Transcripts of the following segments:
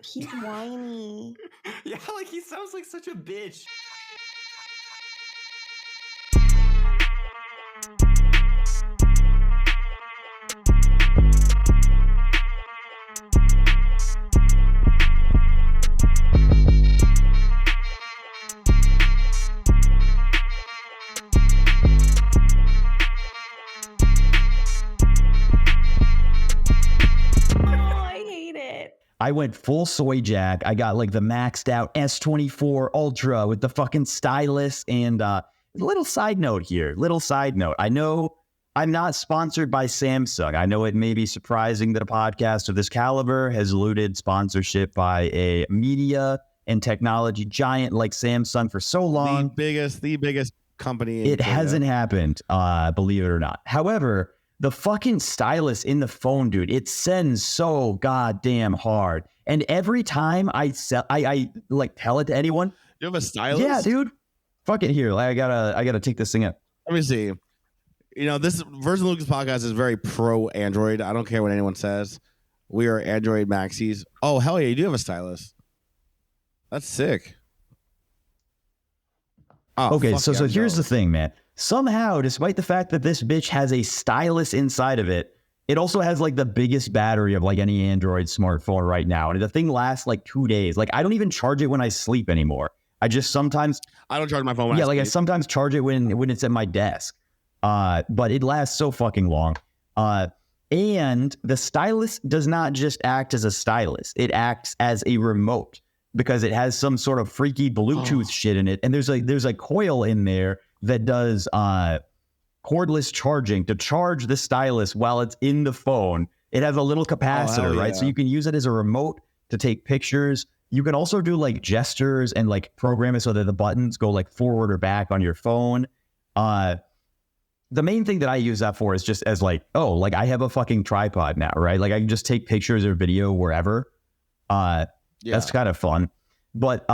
He's whiny. Yeah, like he sounds like such a bitch. I went full soy jack. I got like the maxed out S24 Ultra with the fucking stylus. And little side note here. I know I'm not sponsored by Samsung. I know it may be surprising that a podcast of this caliber has eluded sponsorship by a media and technology giant like Samsung for so long. The biggest company. It hasn't happened, believe it or not. However, the fucking stylus in the phone, dude, it sends so goddamn hard. And every time I like tell it to anyone. You have a stylus? Yeah, dude. Fuck it here. I gotta take this thing up. Let me see. You know, this Virgin Lucas podcast is very pro Android. I don't care what anyone says. We are Android maxis. Oh, hell yeah, you do have a stylus. That's sick. Oh, okay, so here's the thing, man. Somehow, despite the fact that this bitch has a stylus inside of it, it also has like the biggest battery of like any Android smartphone right now. And the thing lasts like 2 days. Like I don't even charge it when I sleep anymore. I just sometimes... I don't charge my phone when I sleep. I sometimes charge it when it's at my desk. But it lasts so fucking long. And the stylus does not just act as a stylus. It acts as a remote because it has some sort of freaky Bluetooth shit in it. And there's a coil in there that does cordless charging to charge the stylus while it's in the phone. It has a little capacitor, right? So you can use it as a remote to take pictures. You can also do like gestures and like program it so that the buttons go like forward or back on your phone. The main thing that I use that for is just as like, I have a fucking tripod now, right? Like I can just take pictures or video wherever. That's kind of fun. But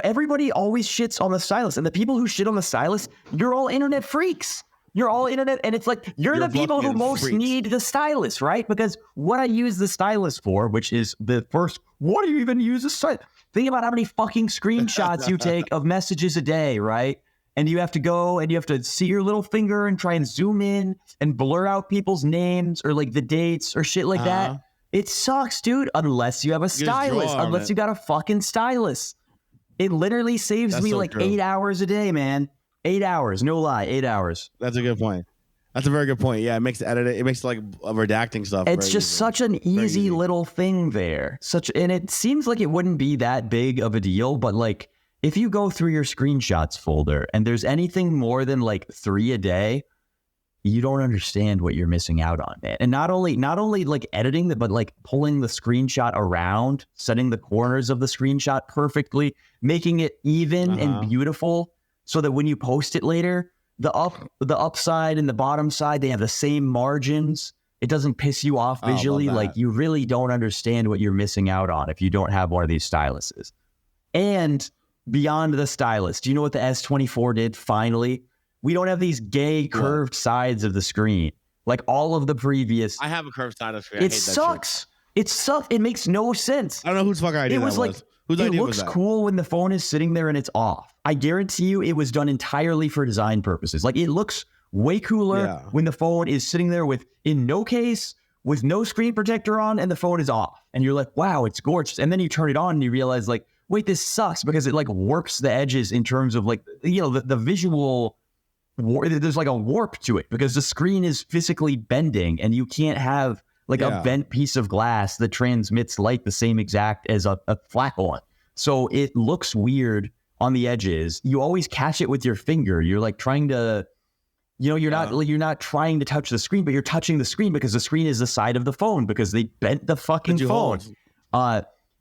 everybody always shits on the stylus, and the people who shit on the stylus, you're all internet freaks. You're all internet, and it's like you're the people who most need the stylus, right? Because what I use the stylus for, which is the first, what do you even use the stylus? Think about how many fucking screenshots you take of messages a day, right? And you have to go and you have to see your little finger and try and zoom in and blur out people's names or like the dates or shit like that. It sucks, dude, unless you have a stylus, unless you got a fucking stylus. It literally saves me like 8 hours a day, man. 8 hours, no lie, 8 hours. That's a good point. That's a very good point. Yeah, it makes like redacting stuff. It's just such an easy little thing there. And it seems like it wouldn't be that big of a deal, but like if you go through your screenshots folder and there's anything more than like 3 a day, you don't understand what you're missing out on, man. And not only like editing but like pulling the screenshot around, setting the corners of the screenshot perfectly, making it even and beautiful so that when you post it later, the upside and the bottom side, they have the same margins. It doesn't piss you off visually. Like you really don't understand what you're missing out on if you don't have one of these styluses. And beyond the stylus, do you know what the S24 did finally? We don't have these gay curved sides of the screen like all of the previous. I have a curved side of the screen. It sucks. It sucks. It makes no sense. I don't know whose fucking idea that was. It looks cool when the phone is sitting there and it's off. I guarantee you it was done entirely for design purposes. Like it looks way cooler when the phone is sitting there in no case, with no screen protector on, and the phone is off. And you're like, wow, it's gorgeous. And then you turn it on and you realize like, wait, this sucks because it like warps the edges in terms of like, the visual. There's like a warp to it because the screen is physically bending and you can't have like a bent piece of glass that transmits light the same exact as a flat one. So it looks weird on the edges. You always catch it with your finger. You're like trying to, you're not trying to touch the screen, but you're touching the screen because the screen is the side of the phone because they bent the fucking phone.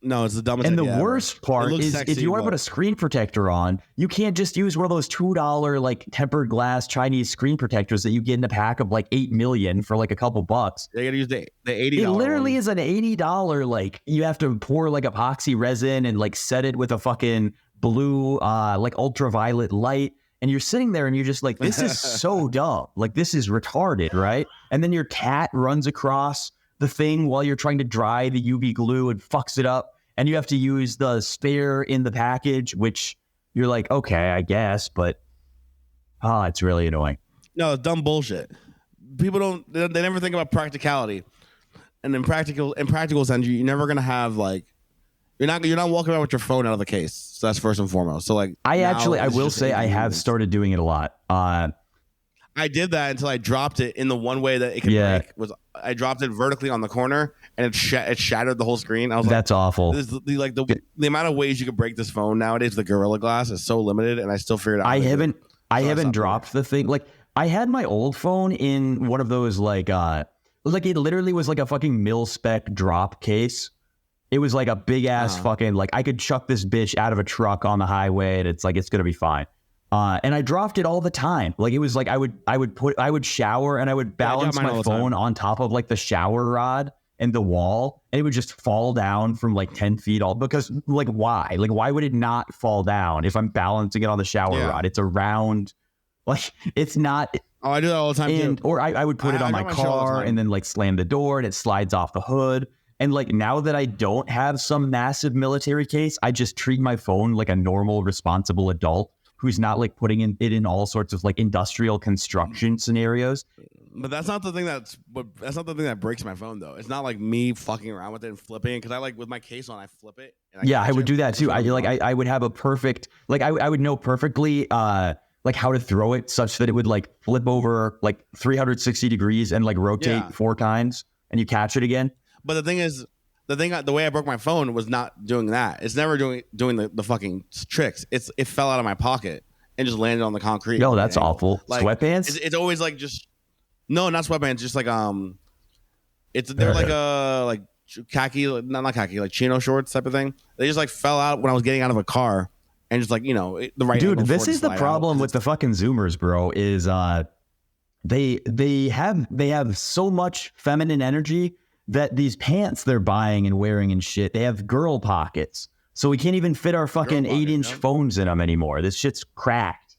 No, it's the dumbest. And the worst part is if you want to put a screen protector on, you can't just use one of those $2 like tempered glass Chinese screen protectors that you get in a pack of like 8 million for like a couple bucks. They gotta use the $80. It literally is an $80 like you have to pour like epoxy resin and like set it with a fucking blue like ultraviolet light. And you're sitting there and you're just like, this is so dumb. Like this is retarded, right? And then your cat runs across the thing while you're trying to dry the UV glue and fucks it up. and you have to use the spare in the package, which you're like, okay, I guess, but it's really annoying. No, it's dumb bullshit. People they never think about practicality. And in practical sense, you're never gonna have like you're not walking around with your phone out of the case. So that's first and foremost. So like I will say I have started doing it a lot. I did that until I dropped it in the one way that it could break. I dropped it vertically on the corner and it shattered the whole screen. I was that's awful. The amount of ways you could break this phone nowadays, the Gorilla Glass is so limited, and I still figured out. I haven't dropped the thing. Like I had my old phone in one of those like it literally was like a fucking mil-spec drop case. It was like a big ass fucking like I could chuck this bitch out of a truck on the highway and it's like it's gonna be fine. And I dropped it all the time. Like it was like I would shower and I would balance my phone on top of like the shower rod and the wall, and it would just fall down from like 10 feet all because like why? Like why would it not fall down if I'm balancing it on the shower rod? It's a round, like it's not. Oh, I do that all the time too. Or I would put it on my car and then like slam the door and it slides off the hood. And like now that I don't have some massive military case, I just treat my phone like a normal, responsible adult who's not like putting it in all sorts of like industrial construction scenarios. But that's not the thing that breaks my phone though. It's not like me fucking around with it and flipping it because I like with my case on, I flip it. And I would do that too. I would have a perfect like I would know perfectly like how to throw it such that it would like flip over like 360 degrees and like rotate 4 times and you catch it again. But the thing is, the way I broke my phone was not doing that. It's never doing the fucking tricks. It fell out of my pocket and just landed on the concrete. No, that's awful. Like, sweatpants? It's always like just no, not sweatpants. Just like they're like like khaki, not khaki, like chino shorts type of thing. They just like fell out when I was getting out of a car and just like the right. Dude, this is the problem with the fucking Zoomers, bro. Is they have so much feminine energy that these pants they're buying and wearing and shit, they have girl pockets. So we can't even fit our fucking 8-inch phones in them anymore. This shit's cracked.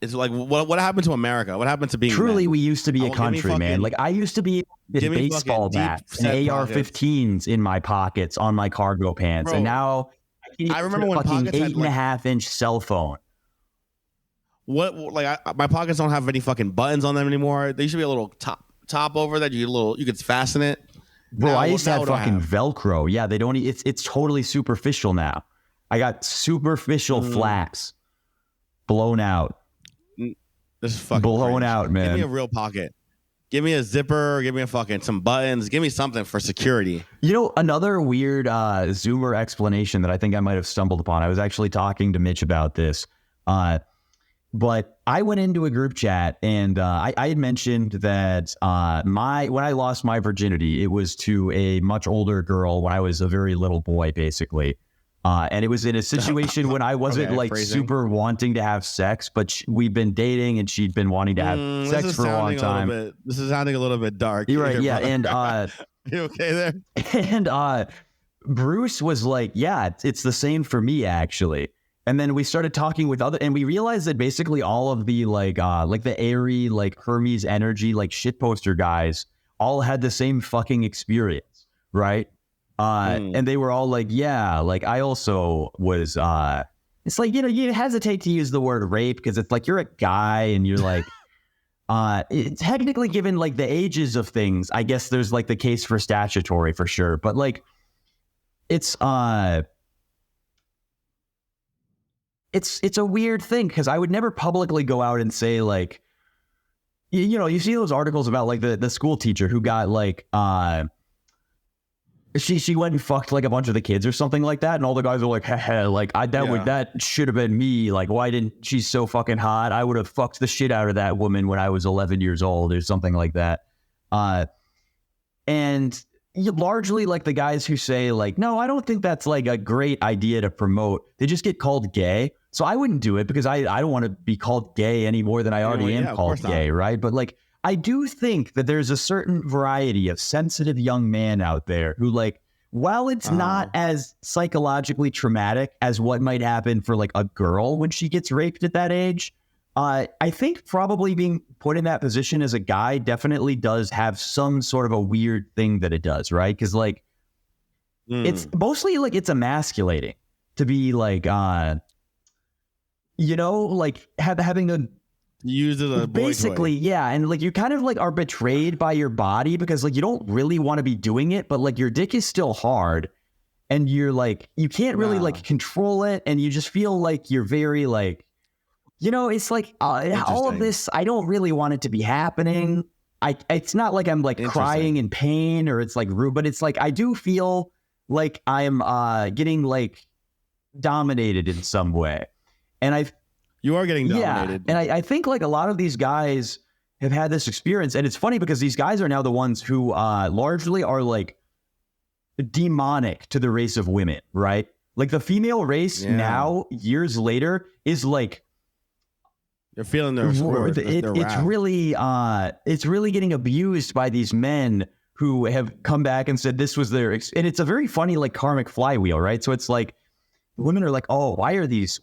It's like, what happened to America? What happened to being Truly, men? we used to be a country, man. Like I used to be with baseball bats and AR-15s in my pockets on my cargo pants. Bro, and now I remember when fucking 8.5-inch cell phone. What, like my pockets don't have any fucking buttons on them anymore. They used to be a little top over that you could fasten it. Bro, I used to have fucking Velcro. Yeah, they don't. It's totally superficial now. I got superficial flaps blown out. This is fucking blown out, man. Give me a real pocket. Give me a zipper. Give me some buttons. Give me something for security. You know, another weird Zoomer explanation that I think I might have stumbled upon. I was actually talking to Mitch about this. But I went into a group chat and I had mentioned that when I lost my virginity, it was to a much older girl when I was a very little boy, basically. And it was in a situation when I wasn't super wanting to have sex, but we'd been dating and she'd been wanting to have sex for a long time. This is sounding a little bit dark. You're right, yeah. And you okay there? And Bruce was like, yeah, it's the same for me, actually. And then we started talking with and we realized that basically all of the like the airy, like Hermes energy, like shitposter guys all had the same fucking experience, right? And they were all like, yeah, like I also was, it's like, you hesitate to use the word rape because it's like, you're a guy and you're like, technically given like the ages of things, I guess there's like the case for statutory for sure. But like, it's a weird thing because I would never publicly go out and say like, you see those articles about like the school teacher who got like, she went and fucked like a bunch of the kids or something like that, and all the guys are like, hey, like that should have been me. Like, why didn't she's so fucking hot? I would have fucked the shit out of that woman when I was 11 years old or something like that. And largely like the guys who say like, no, I don't think that's like a great idea to promote. They just get called gay. So I wouldn't do it because I don't want to be called gay any more than I already am called gay, right? But like, I do think that there's a certain variety of sensitive young man out there who like, while it's not as psychologically traumatic as what might happen for like a girl when she gets raped at that age, I think probably being put in that position as a guy definitely does have some sort of a weird thing that it does, right? Because like, it's mostly like it's emasculating to be like, you know, like having to use it as a boy basically, toy. yeah. And like you kind of like are betrayed by your body because like you don't really want to be doing it, but like your dick is still hard and you're like, you can't really like control it. And you just feel like you're very like, you know, it's like all of this, I don't really want it to be happening. It's not like I'm like crying in pain or it's like rude, but it's like I do feel like I'm getting like dominated in some way. And you are getting dominated. Yeah. And I think like a lot of these guys have had this experience. And it's funny because these guys are now the ones who largely are like demonic to the race of women, right? Like the female race now, years later, is like, you're feeling their scores, it's really getting abused by these men who have come back and said this was their and it's a very funny like karmic flywheel, right? So it's like women are like, oh, why are these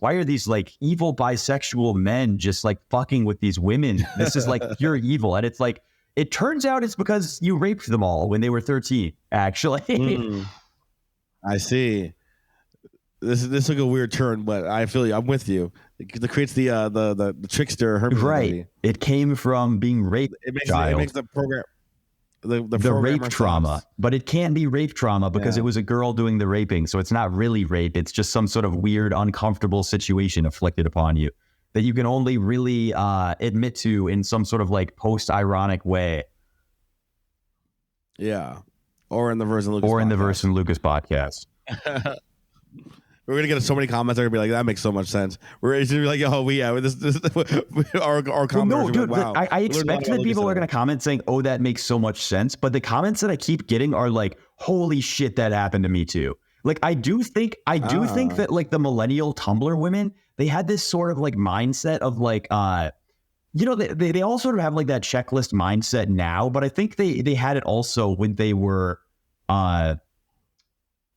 like evil bisexual men just like fucking with these women? This is like pure evil. And it's like, it turns out it's because you raped them all when they were 13, actually. I see. This took a weird turn, but I feel you. I'm with you. It creates the trickster herpes. Right. It came from being raped. It makes the program the rape trauma, but it can't be rape trauma because it was a girl doing the raping. So it's not really rape. It's just some sort of weird, uncomfortable situation afflicted upon you that you can only really admit to in some sort of like post-ironic way. Yeah. Or in the Verse and Lucas podcast. We're gonna get so many comments. They're gonna be like, "That makes so much sense." We're gonna be like, "Oh, our comments." Well, no, dude. Like, wow, I expect that people are gonna comment saying, "Oh, that makes so much sense." But the comments that I keep getting are like, "Holy shit, that happened to me too." Like, I do think that like the millennial Tumblr women, they had this sort of like mindset of like, you know, they all sort of have like that checklist mindset now. But I think they had it also when they were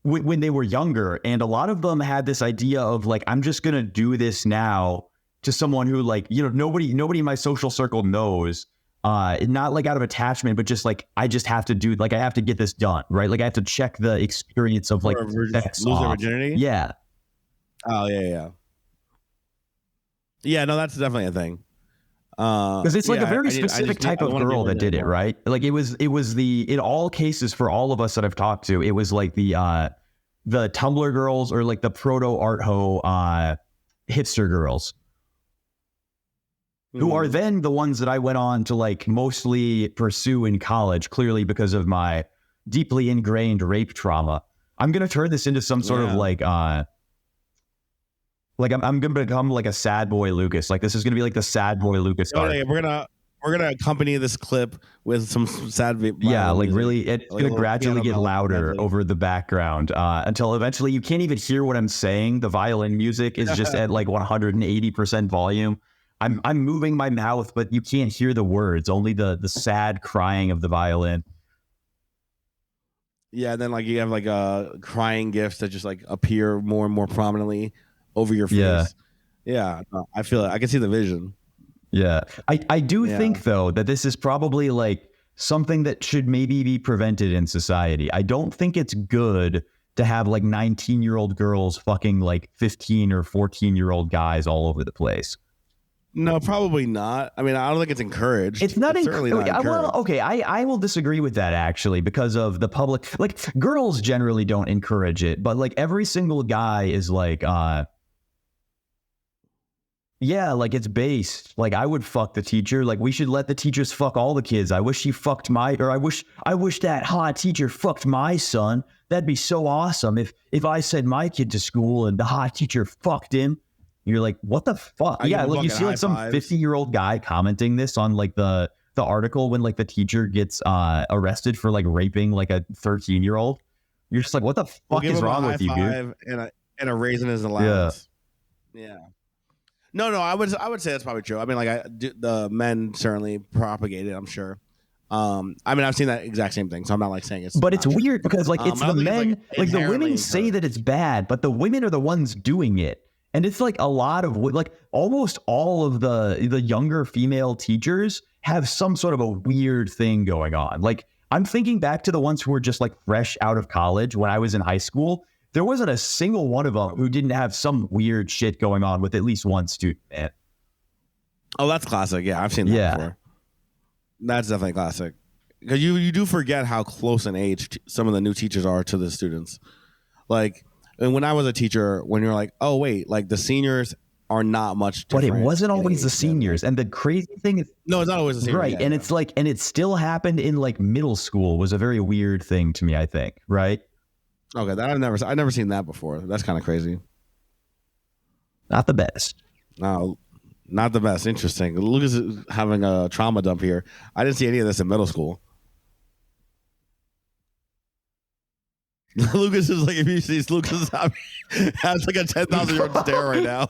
when they were younger, and a lot of them had this idea of like, I'm just gonna do this now to someone who like, you know, nobody in my social circle knows, not like out of attachment, but just like I just have to do, like I have to get this done, right? Like I have to check the experience of like sex lose their off. virginity. Yeah. Oh yeah. No, that's definitely a thing. Because it's like a very specific type of girl that did it, right? Like it was in all cases for all of us that I've talked to, it was like the Tumblr girls or like the proto art ho hipster girls, who are then the ones that I went on to like mostly pursue in college, clearly because of my deeply ingrained rape trauma. I'm gonna turn this into some sort of like I'm gonna become like a sad boy Lucas. Like this is gonna be like the sad boy Lucas. Oh, yeah, we're gonna accompany this clip with some sad. Yeah, like really, it's gonna gradually get louder over the background until eventually you can't even hear what I'm saying. The violin music is just at like 180% volume. I'm moving my mouth, but you can't hear the words. Only the sad crying of the violin. Yeah, and then like you have like crying gifs that just like appear more and more prominently over your face. Yeah, no, I feel it. I can see the vision. Yeah. I do think though that this is probably like something that should maybe be prevented in society. I don't think it's good to have like 19-year-old girls fucking like 15 or 14-year-old guys all over the place. No, probably not. I mean, I don't think it's encouraged. It's certainly not encouraged. Well, okay, I will disagree with that actually because of the public. Like girls generally don't encourage it, but like every single guy is like yeah, like it's based. Like I would fuck the teacher. Like we should let the teachers fuck all the kids. I wish she fucked I wish that hot teacher fucked my son. That'd be so awesome if I sent my kid to school and the hot teacher fucked him. You're like, what the fuck? Yeah, like you see like some 50-year-old guy commenting this on like the article when like the teacher gets arrested for like raping like a 13-year-old. You're just like, what the fuck is wrong with you, dude? And a raise in his allowance. Yeah. No, I would say that's probably true. I mean, like the men certainly propagate it, I'm sure. I mean, I've seen that exact same thing, so I'm not like saying it's. But it's weird because like it's the men, like the women say that it's bad, but the women are the ones doing it. And it's like a lot of like almost all of the younger female teachers have some sort of a weird thing going on. Like I'm thinking back to the ones who were just like fresh out of college when I was in high school. There wasn't a single one of them who didn't have some weird shit going on with at least one student, man. Oh, that's classic. Yeah, I've seen that before. That's definitely classic. Because you do forget how close in age some of the new teachers are to the students. Like, and when I was a teacher, when you're like, oh, wait, like the seniors are not much different. But it wasn't always the seniors. And the crazy thing is... No, it's not always the seniors. Right. And it's like, and it still happened in like middle school was a very weird thing to me, I think. Right? Okay, that I've never seen that before. That's kind of crazy. Not the best. No, not the best. Interesting. Lucas is having a trauma dump here. I didn't see any of this in middle school. Lucas is like, if you see Lucas has like a 10,000 yard stare right now.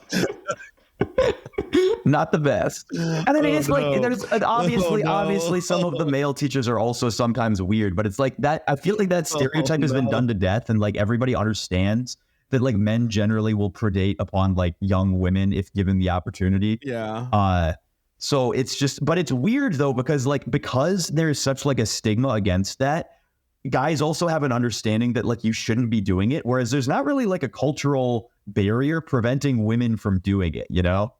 Not the best. And then it's like, there's obviously some of the male teachers are also sometimes weird, but it's like that. I feel like that stereotype has been done to death, and like everybody understands that like men generally will predate upon like young women if given the opportunity. Yeah. So it's just, but it's weird though, because there's such like a stigma against that. Guys also have an understanding that like you shouldn't be doing it, whereas there's not really like a cultural barrier preventing women from doing it, you know?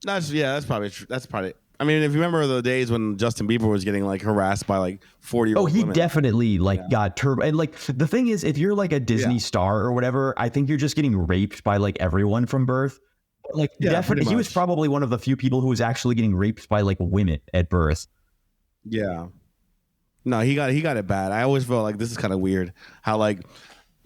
That's probably true. That's probably. I mean, if you remember the days when Justin Bieber was getting like harassed by like 40-year-old women. Women. Definitely got turbo. And like the thing is, if you're like a Disney star or whatever, I think you're just getting raped by like everyone from birth. Like definitely, he was probably one of the few people who was actually getting raped by like women at birth. Yeah. No, he got it bad. I always felt like this is kind of weird how like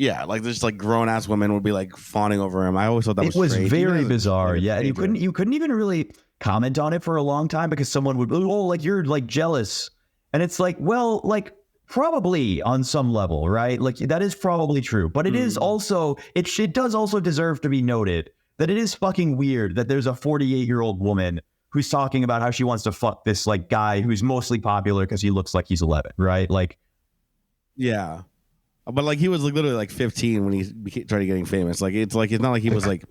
just like grown ass women would be like fawning over him. I always thought that was strange. Very bizarre. Yeah, and you couldn't even really comment on it for a long time because someone would like you're like jealous, and it's like, well, like probably on some level, right? Like that is probably true, but it is also it does also deserve to be noted that it is fucking weird that there's a 48-year-old woman who's talking about how she wants to fuck this like guy who's mostly popular because he looks like he's 11, right? Like, yeah, but like he was like literally like 15 when he started getting famous. Like it's not like he was like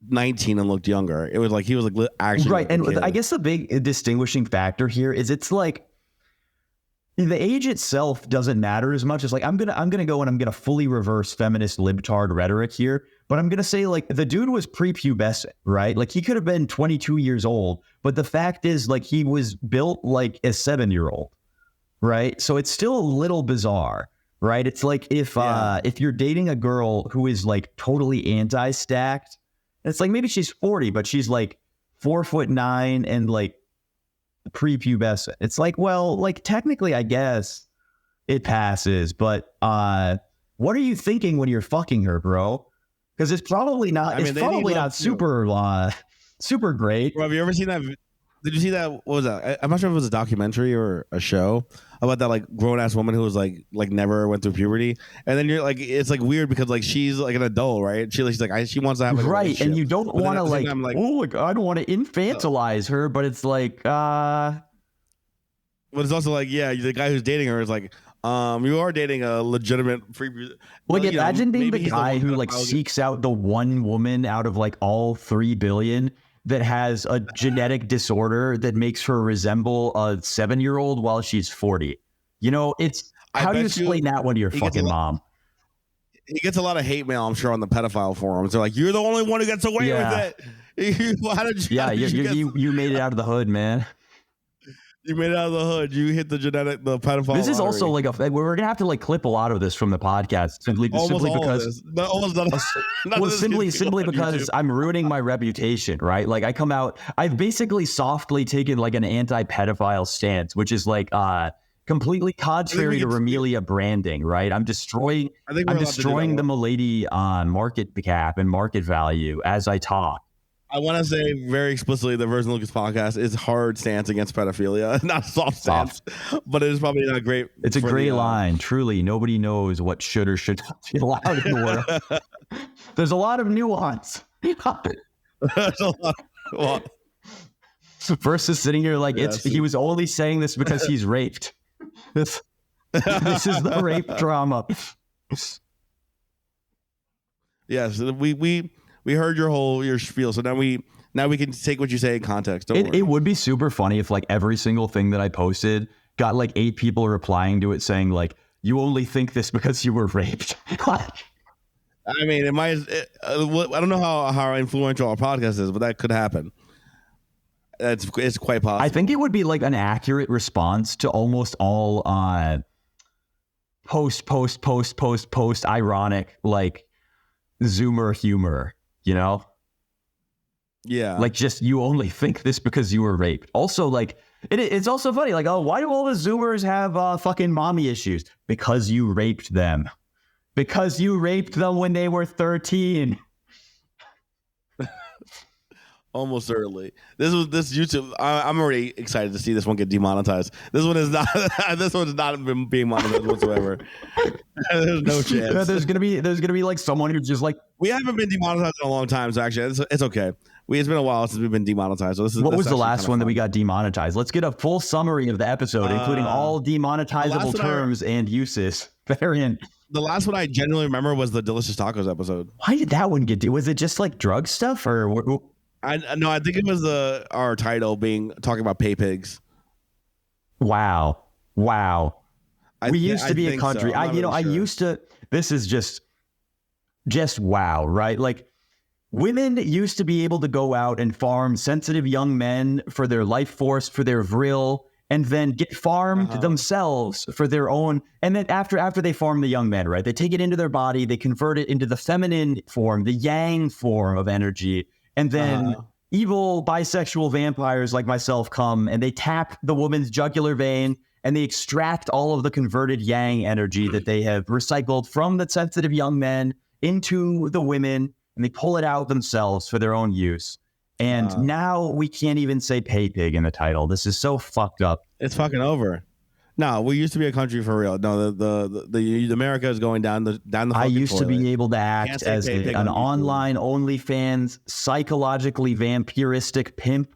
19 and looked younger. It was like he was like actually right. And I guess the big distinguishing factor here is it's like the age itself doesn't matter as much as like I'm gonna go and I'm gonna fully reverse feminist libtard rhetoric here. But I'm going to say, like, the dude was prepubescent, right? Like, he could have been 22 years old. But the fact is, like, he was built like a 7-year-old, right? So it's still a little bizarre, right? It's like if you're dating a girl who is, like, totally anti-stacked, it's like maybe she's 40, but she's, like, 4'9" and, like, prepubescent. It's like, well, like, technically, I guess it passes. But what are you thinking when you're fucking her, bro? Because it's probably not. I mean, it's probably not super great. Bro, have you ever seen that? Did you see that? What was that? I'm not sure if it was a documentary or a show about that like grown ass woman who was like never went through puberty, and then you're like, it's like weird because like she's like an adult, right? She's like she wants to have like, right, and you don't want to like, oh, like, I don't want to infantilize her, but it's like, but it's also like, yeah, the guy who's dating her is like. You are dating a legitimate free. Like, imagine being the guy who like seeks out the one woman out of like all 3 billion that has a genetic disorder that makes her resemble a 7-year-old while she's 40. You know, it's how do you explain that one to your fucking mom? He gets a lot of hate mail, I'm sure, on the pedophile forums. They're like, "You're the only one who gets away with it." You made it out of the hood, man. You made it out of the hood. You hit the pedophile. This is lottery. also like we're gonna have to like clip a lot of this from the podcast simply because simply because I'm ruining my reputation, right? Like I come out, I've basically softly taken like an anti-pedophile stance, which is like completely contrary to Ramelia branding, right? I'm destroying the milady market cap and market value as I talk. I want to say very explicitly the Virgin Lucas podcast is hard stance against pedophilia, not soft stance, but it is probably not great. It's a gray line. Truly, nobody knows what should or should not be allowed in the world. There's a lot of nuance. There's a lot. Versus sitting here like he was only saying this because he's raped. This is the rape drama. Yes, we heard your spiel, so now we can take what you say in context. It would be super funny if like every single thing that I posted got like 8 people replying to it saying like, you only think this because you were raped. I mean, it might. I don't know how influential our podcast is, but that could happen. It's quite possible. I think it would be like an accurate response to almost all post ironic like Zoomer humor, you know? Yeah. Like just you only think this because you were raped. Also, like it's also funny. Like, oh, why do all the Zoomers have fucking mommy issues? Because you raped them. Because you raped them when they were 13. Almost certainly. This YouTube. I'm already excited to see this one get demonetized. This one is not. This one's not been being monetized whatsoever. There's no chance. Yeah, there's gonna be like someone who's just like, we haven't been demonetized in a long time, so actually it's okay. It's been a while since we've been demonetized. So what was the last one that we got demonetized? Let's get a full summary of the episode, including all demonetizable terms and uses. The last one I genuinely remember was the Delicious Tacos episode. Why did that one get? Was it just like drug stuff or? I think it was our title being talking about pay pigs. Wow. We used to be a country. So. I used to. This is just wow, right? Like women used to be able to go out and farm sensitive young men for their life force, for their vril, and then get farmed themselves for their own. And then after they farm the young men, right? They take it into their body, they convert it into the feminine form, the yang form of energy. And then evil bisexual vampires like myself come and they tap the woman's jugular vein and they extract all of the converted yang energy that they have recycled from the sensitive young men into the women, and they pull it out themselves for their own use. And now we can't even say pay pig in the title. This is so fucked up. It's fucking over. No, we used to be a country for real. No, the America is going down the I used toilet. to be able to act as an online OnlyFans psychologically vampiristic pimp,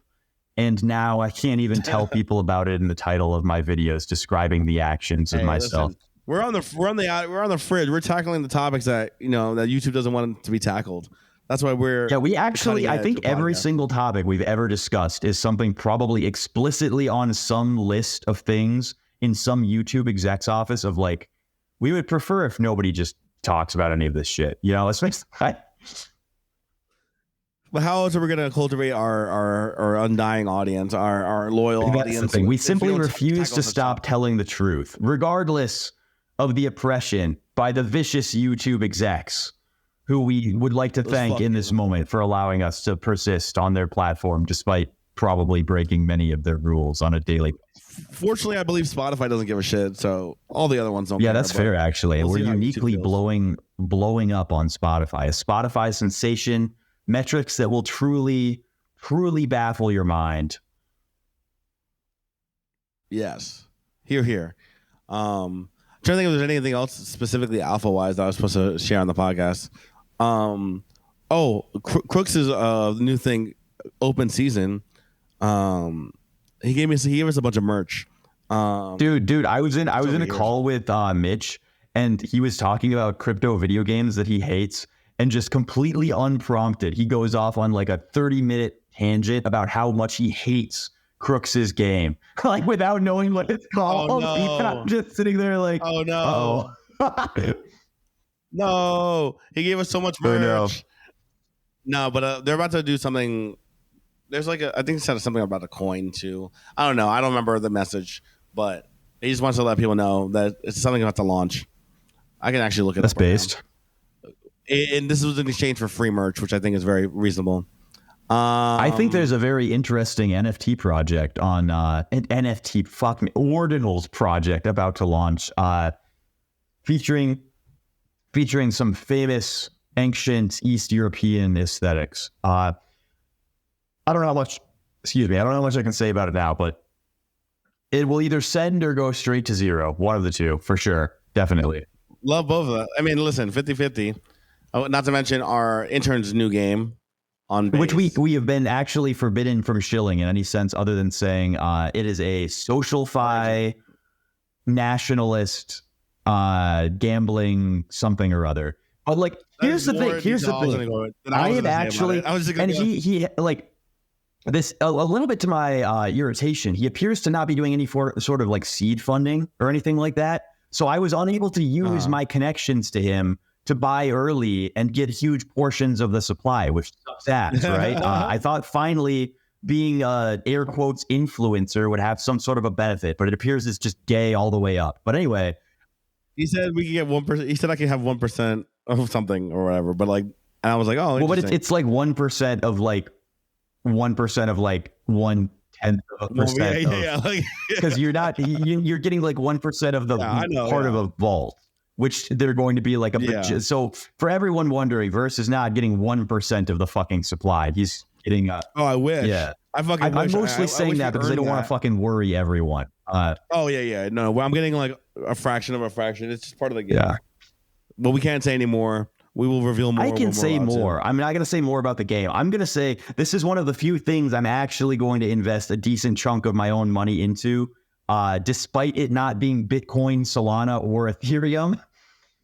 and now I can't even tell people about it in the title of my videos describing the actions of myself. Listen, we're on the fridge. We're tackling the topics that that YouTube doesn't want to be tackled. That's why we actually, I think every single topic we've ever discussed is something probably explicitly on some list of things in some YouTube exec's office of like, we would prefer if nobody just talks about any of this shit, especially. But how else are we going to cultivate our undying audience, our loyal audience? We simply refuse to stop telling the truth, regardless of the oppression by the vicious YouTube execs, who we would like to thank in this moment for allowing us to persist on their platform, despite probably breaking many of their rules on a daily basis. Fortunately, I believe Spotify doesn't give a shit, so all the other ones don't. Yeah, that's fair, actually. We're uniquely blowing up on Spotify. A Spotify sensation, metrics that will truly baffle your mind. Yes. Hear. I'm trying to think if there's anything else specifically alpha-wise that I was supposed to share on the podcast. Crooks' new thing, open season. He gave us a bunch of merch. Dude, I was in a call with Mitch, and he was talking about crypto video games that he hates, and just completely unprompted, he goes off on like a 30-minute tangent about how much he hates Crooks' game, like without knowing what it's called. Oh, no. I'm just sitting there like, oh no, no, he gave us so much merch. No, but they're about to do something. There's like I think he said something about a coin too. I don't know. I don't remember the message, but he just wants to let people know that it's something about to launch. I can actually look at that's based. And this was in exchange for free merch, which I think is very reasonable. I think there's a very interesting NFT project on Ordinals project about to launch, featuring some famous ancient East European aesthetics. I don't know how much I can say about it now, but it will either send or go straight to zero. One of the two, for sure. Definitely. Love both of them. I mean, listen, 50-50. Not to mention our intern's new game on base. Which we have been actually forbidden from shilling in any sense other than saying it is a social-fi nationalist gambling something or other. But like, here's the thing. I am actually, and he like, this a little bit to my irritation. He appears to not be doing any sort of like seed funding or anything like that. So I was unable to use my connections to him to buy early and get huge portions of the supply, which sucks, right? I thought finally being a air quotes influencer would have some sort of a benefit, but it appears it's just gay all the way up. But anyway, he said we could get 1%. He said I can have 1% of something or whatever. But like, and I was like, oh, well, but it's like 1% of like 1% of like 1/10 of a percent. Yeah. Because you're not you're getting like 1% of the part of a vault, which they're going to be like a so for everyone wondering, Verse is not getting 1% of the fucking supply. He's getting I wish. Yeah. I'm mostly saying that because I don't want to fucking worry everyone. No, I'm getting like a fraction of a fraction. It's just part of the game. Yeah. But we can't say anymore. We will reveal more. I can say more. I'm not going to say more about the game. I'm going to say this is one of the few things I'm actually going to invest a decent chunk of my own money into, despite it not being Bitcoin, Solana, or Ethereum,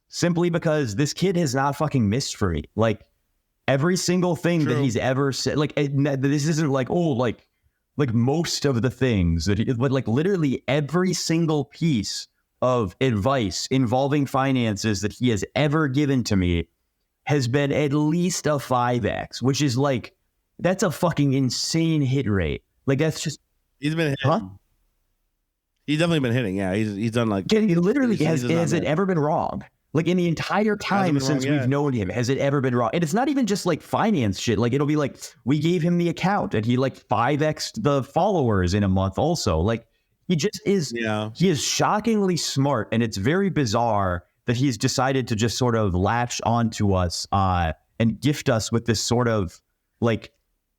simply because this kid has not fucking missed for me. Like every single thing that he's ever said, like this isn't like, like most of the things but like literally every single piece of advice involving finances that he has ever given to me has been at least a 5x, which is like, that's a fucking insane hit rate. Like that's just, he's been hitting. Huh? He's definitely been hitting. Yeah, he's done like. He literally has it ever been wrong? Like in the entire time since we've known him, has it ever been wrong? And it's not even just like finance shit. Like it'll be like, we gave him the account and he like 5x'd the followers in a month also. Like he just is, he is shockingly smart. And it's very bizarre that he's decided to just sort of latch onto us and gift us with this sort of like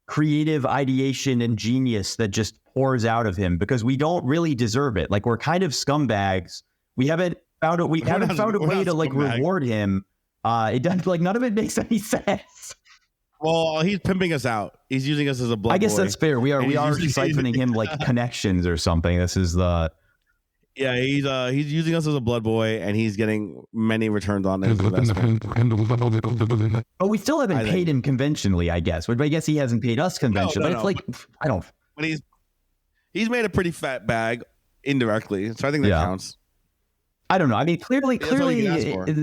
creative ideation and genius that just pours out of him because we don't really deserve it. Like we're kind of scumbags. We haven't found a way to like reward him. It doesn't, like, none of it makes any sense. Well, he's pimping us out. He's using us as a blood boy. I guess that's fair. We are siphoning him like connections or something. This is the. Yeah, he's using us as a blood boy, and he's getting many returns on his investment. Oh, we still haven't paid him conventionally, I guess. But I guess he hasn't paid us conventionally. But it's like, I don't. But he's made a pretty fat bag indirectly, so I think that counts. I don't know. I mean, clearly,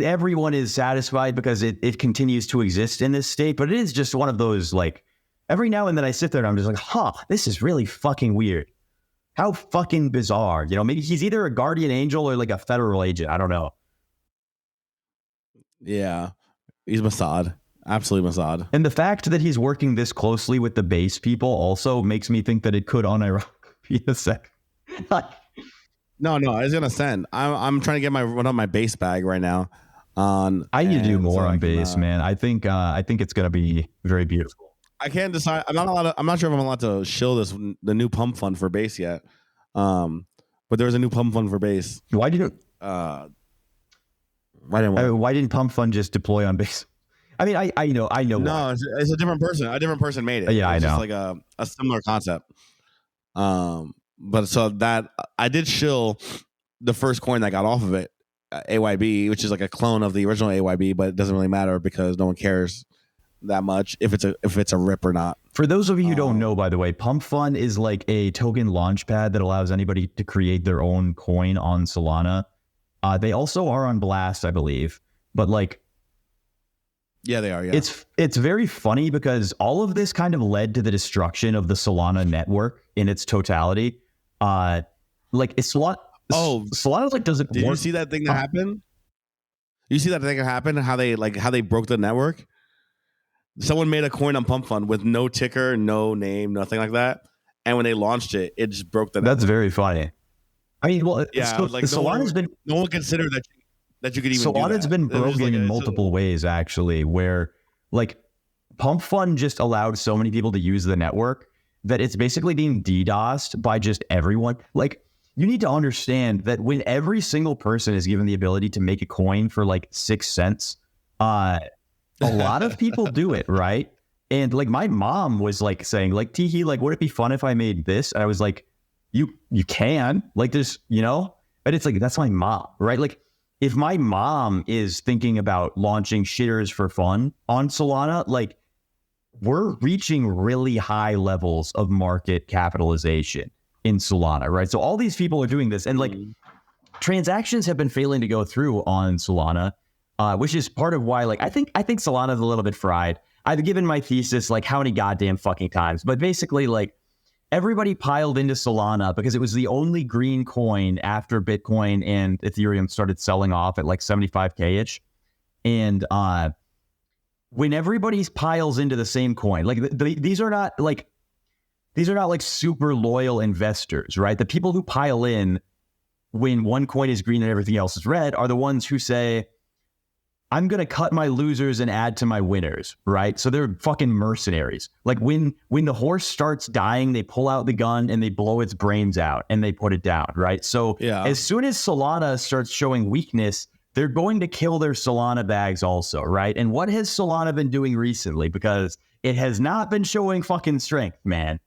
everyone is satisfied because it continues to exist in this state. But it is just one of those, like, every now and then I sit there and I'm just like, this is really fucking weird. How fucking bizarre. You know, maybe he's either a guardian angel or like a federal agent. I don't know. Yeah, he's Mossad. Absolutely Mossad. And the fact that he's working this closely with the base people also makes me think that it could unironically be a sec. No, it's gonna send. I'm trying to get one of my base bag right now. I need to do more on base, man. I think it's gonna be very beautiful. I can't decide. I'm not sure if I'm allowed to shill the new pump fund for base yet. But there's a new pump fund for base. Why didn't pump fund just deploy on base? I mean, I know. No, it's a different person. A different person made it. Yeah, I know. It's like a similar concept. But so that I did shill the first coin that got off of it, AYB, which is like a clone of the original AYB, but it doesn't really matter because no one cares that much if it's a rip or not. For those of you who don't know, by the way, Pump Fund is like a token launchpad that allows anybody to create their own coin on Solana. They also are on Blast, I believe, but like, yeah, they are. Yeah, it's very funny because all of this kind of led to the destruction of the Solana network in its totality. Like it's Solana. Solana like doesn't. Did you see that thing that happened? You see that thing that happened? How they broke the network? Someone made a coin on Pump Fund with no ticker, no name, nothing like that. And when they launched it, it just broke the network. That's very funny. I mean, well, yeah, like Solana's been. No one considered that you could even. Solana's been broken in multiple ways, actually, where like Pump Fund just allowed so many people to use the network that it's basically being DDoSed by just everyone. Like, you need to understand that when every single person is given the ability to make a coin for like 6 cents, a lot of people do it, right? And like my mom was like saying, like, Teehee, like, would it be fun if I made this? And I was like, you can, like, there's, you know, but it's like, that's my mom, right? Like, if my mom is thinking about launching shitters for fun on Solana, like, we're reaching really high levels of market capitalization in Solana, right? So all these people are doing this, and like transactions have been failing to go through on Solana, which is part of why, like, I think Solana is a little bit fried. I've given my thesis like how many goddamn fucking times, but basically, like, everybody piled into Solana because it was the only green coin after Bitcoin and Ethereum started selling off at like 75K ish, and when everybody piles into the same coin, like these are not like super loyal investors, right? The people who pile in when one coin is green and everything else is red are the ones who say, I'm going to cut my losers and add to my winners, right? So they're fucking mercenaries. Like when the horse starts dying, they pull out the gun and they blow its brains out and they put it down, right? So as soon as Solana starts showing weakness, they're going to kill their Solana bags also, right? And what has Solana been doing recently? Because it has not been showing fucking strength, man.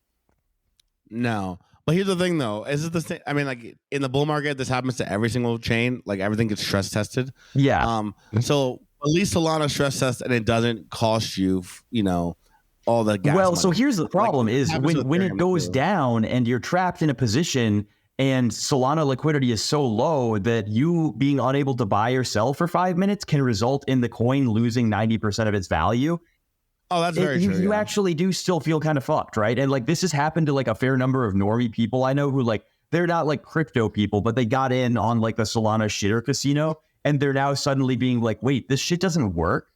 No. But here's the thing, though. Is it the same? I mean, like in the bull market, this happens to every single chain. Like everything gets stress tested. Yeah. So at least Solana stress test, and it doesn't cost you, you know, all the gas. Well, money. So here's the problem: like, is when it goes down and you're trapped in a position, and Solana liquidity is so low that you being unable to buy or sell for 5 minutes can result in the coin losing 90% of its value. Oh, that's very true. You actually do still feel kind of fucked, right? And like this has happened to like a fair number of normie people I know who like they're not like crypto people, but they got in on like the Solana shitter casino, and they're now suddenly being like, wait, this shit doesn't work.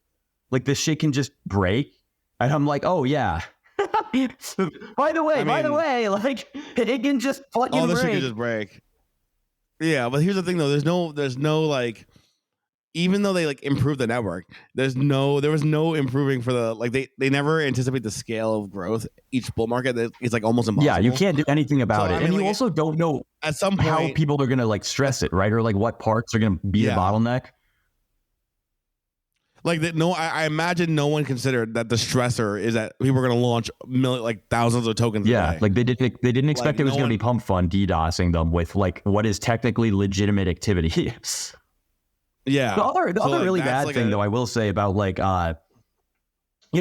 Like this shit can just break. And I'm like, oh yeah. by the way, like it can just fucking break. Oh, this shit break. can just break. Yeah, but here's the thing though. There's no like. Even though they like improved the network, there was no improving for the like they never anticipate the scale of growth each bull market. It's like almost impossible. Yeah, you can't do anything about it, and you also don't know at some point how people are gonna like stress it, right? Or like what parts are gonna be the bottleneck. Like that, I imagine no one considered that the stressor is that people are gonna launch thousands of tokens. Yeah, like they didn't expect it was gonna be pump fun DDoSing them with like what is technically legitimate activity. Yeah. The other really bad thing, though, I will say about like, you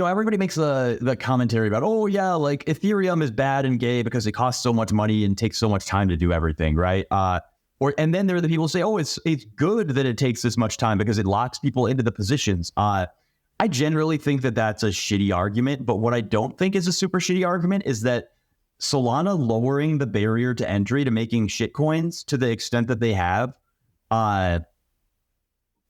know, everybody makes the commentary about, oh yeah, like Ethereum is bad and gay because it costs so much money and takes so much time to do everything, right? And then there are the people who say, oh, it's good that it takes this much time because it locks people into the positions. I generally think that that's a shitty argument, but what I don't think is a super shitty argument is that Solana lowering the barrier to entry to making shitcoins to the extent that they have,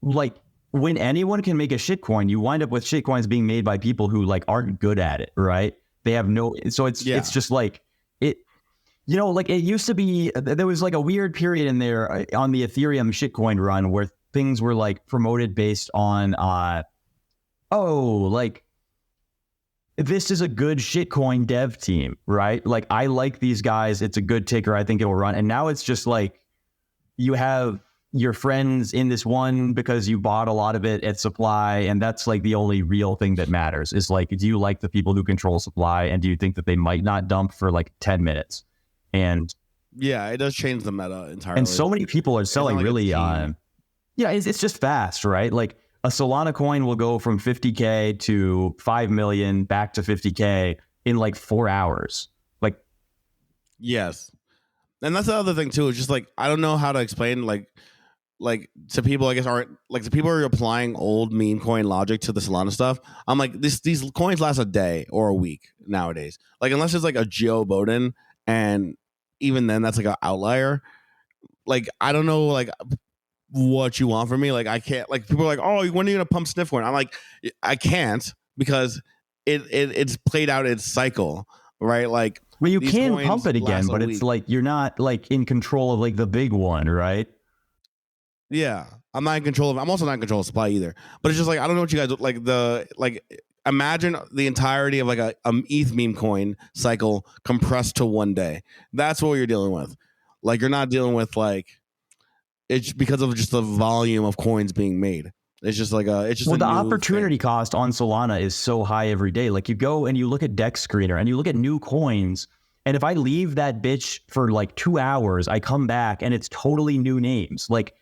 like when anyone can make a shitcoin, you wind up with shitcoins being made by people who like aren't good at it, right? They have no, so it's just like it, you know, like it used to be, there was like a weird period in there on the Ethereum shitcoin run where things were like promoted based on, like this is a good shitcoin dev team, right? Like I like these guys. It's a good ticker. I think it'll run. And now it's just like you have your friends in this one because you bought a lot of it at supply, and that's like the only real thing that matters is like, do you like the people who control supply, and do you think that they might not dump for like 10 minutes? And yeah, it does change the meta entirely. And so many people are selling like really it's just fast, right? Like a Solana coin will go from 50K to 5 million back to 50K in like 4 hours. Like, yes. And that's the other thing too. It's just like, I don't know how to explain like to people, I guess, aren't like the people who are applying old meme coin logic to the Solana stuff. I'm like, these coins last a day or a week nowadays. Like, unless it's like a Joe Biden, and even then that's like an outlier. Like, I don't know, like what you want from me. Like, I can't, like people are like, oh, when are you gonna pump sniff coin? I'm like, I can't because it's played out its cycle, right? Like, well, you can pump it again, but it's like you're not like in control of like the big one, right? Yeah, I'm also not in control of supply either. But it's just like, I don't know what you guys like imagine the entirety of like a ETH meme coin cycle compressed to one day. That's what you're dealing with. Like, you're not dealing with like, it's because of just the volume of coins being made. It's just like the opportunity cost on Solana is so high every day. Like, you go and you look at Dex Screener and you look at new coins, and if I leave that bitch for like 2 hours, I come back and it's totally new names. Like,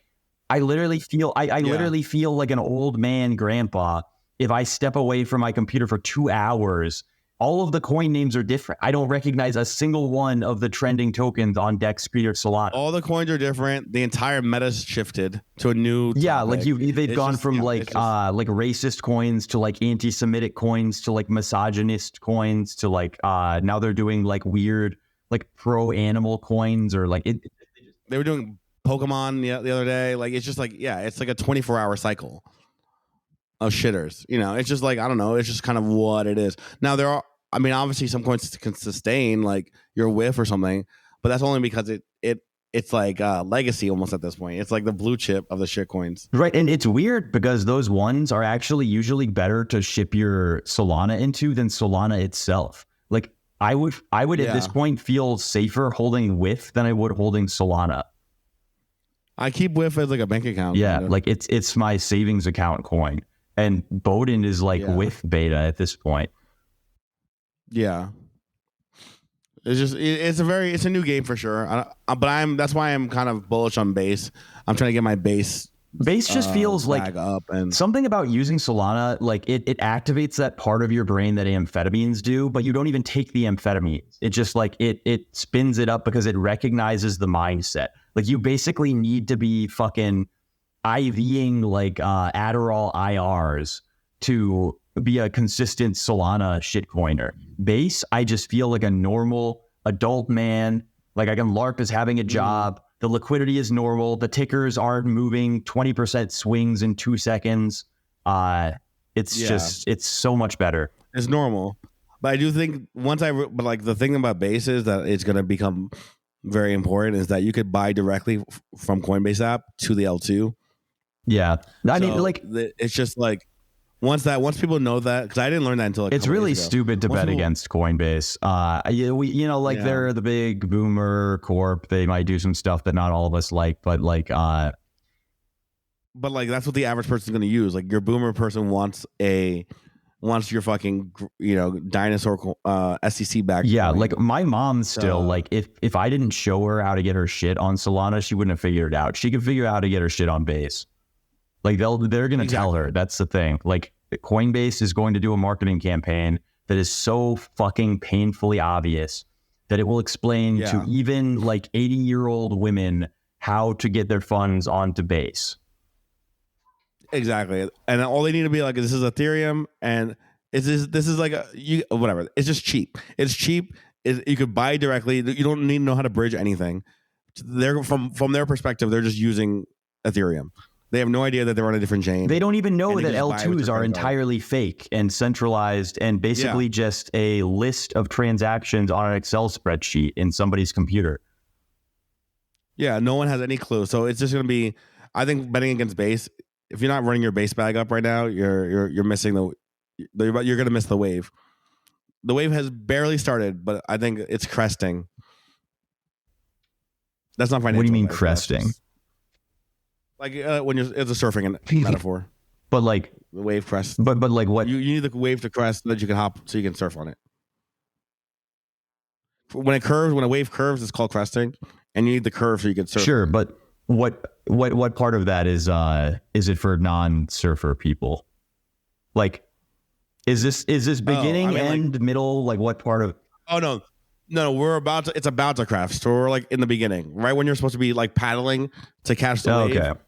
I literally feel literally feel like an old man grandpa if I step away from my computer for 2 hours, all of the coin names are different. I don't recognize a single one of the trending tokens on DEX, Creed, or Solana. All the coins are different. The entire meta's shifted to a new topic. Yeah, like they've gone from like racist coins to like anti-Semitic coins to like misogynist coins to like now they're doing like weird like pro-animal coins or like they were doing Pokemon the other day. Like it's just like it's like a 24-hour cycle of shitters. You know, it's just like I don't know. It's just kind of what it is. Now there are. I mean, obviously, some coins can sustain like your whiff or something, but that's only because it's like legacy almost at this point. It's like the blue chip of the shit coins, right? And it's weird because those ones are actually usually better to ship your Solana into than Solana itself. Like I would at this point feel safer holding whiff than I would holding Solana. I keep whiff as like a bank account. Yeah, like it's my savings account coin, and Bowden is like whiff beta at this point. Yeah, it's just it's a new game for sure. But that's why I'm kind of bullish on base. I'm trying to get my base. Base just feels like up and something about using Solana, like it activates that part of your brain that amphetamines do, but you don't even take the amphetamines. It just like it spins it up because it recognizes the mindset. Like you basically need to be fucking IVing like Adderall IRs to be a consistent Solana shitcoiner. Base, I just feel like a normal adult man. Like I can LARP as having a job. The liquidity is normal. The tickers aren't moving 20% swings in 2 seconds. It's so much better. It's normal. But I do think but like the thing about base is that it's going to become very important is that you could buy directly from Coinbase app to the L2. Yeah. I mean, like it's just like, once people know that, because I didn't learn that until it's really stupid to bet against Coinbase. They're the big boomer corp. They might do some stuff that not all of us like, but like that's what the average person is going to use. Like your boomer person wants your fucking dinosaur SEC back. Yeah, coin. Like my mom still like if I didn't show her how to get her shit on Solana, she wouldn't have figured it out. She could figure out how to get her shit on Base. Like they're going to tell her. That's the thing. Like Coinbase is going to do a marketing campaign that is so fucking painfully obvious that it will explain to even like 80-year-old women how to get their funds onto Base. Exactly. And all they need to be like, this is Ethereum and this is like whatever. It's just cheap. It's cheap. You could buy directly. You don't need to know how to bridge anything. They're from their perspective, they're just using Ethereum. They have no idea that they're on a different chain. They don't even know that L2s are entirely fake and centralized and basically just a list of transactions on an Excel spreadsheet in somebody's computer. Yeah, no one has any clue. So it's just going to be, I think, betting against base. If you're not running your base bag up right now, you're missing you're going to miss the wave. The wave has barely started, but I think it's cresting. That's not financial. What do you mean cresting? Like when it's a surfing metaphor, but like the wave crest. But like what you need the wave to crest so that you can hop, so you can surf on it. When a wave curves, it's called cresting, and you need the curve so you can surf. Sure, but what part of that is it for non-surfer people? Like, is this beginning, end, middle? Like what part of? Oh no, it's about to crest. So we're like in the beginning, right when you're supposed to be like paddling to catch the wave. Okay.